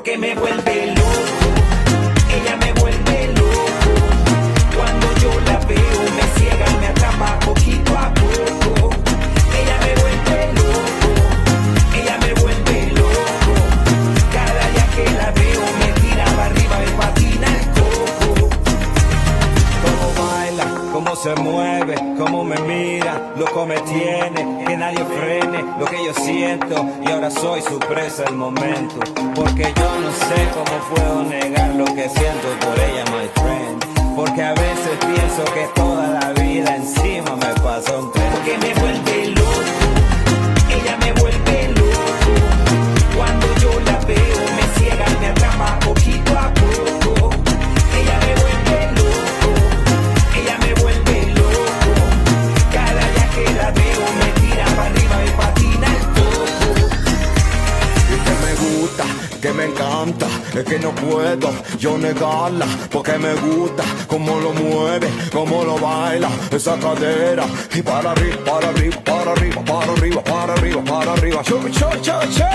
porque me vuelve loco, ella me vuelve loco, cuando yo la veo me ciega, me atrapa poquito a poco, ella me vuelve loco, ella me vuelve loco, cada día que la veo me tira para arriba, me patina el coco. Cómo baila, cómo se mueve, cómo me mira, loco me tiene, que nadie frene lo que yo siento, y ahora soy su presa el momento, porque yo no sé cómo puedo negar lo que siento por ella, my friend, porque a veces pienso que toda la vida encima me pasa un tren. Porque me vuelve loco, ella me vuelve loco, cuando yo la veo me ciega, me atrapa poquito a poco, ella me vuelve loco, ella me vuelve loco, cada día que la veo me tira para arriba, me patina el coco. Y que me gusta, que me encanta, es que no puedo yo negarla, porque me gusta cómo lo mueve, cómo lo baila, esa cadera, y para arriba, para arriba, para arriba, para arriba, para arriba, para arriba, cho, cho, cho, cho.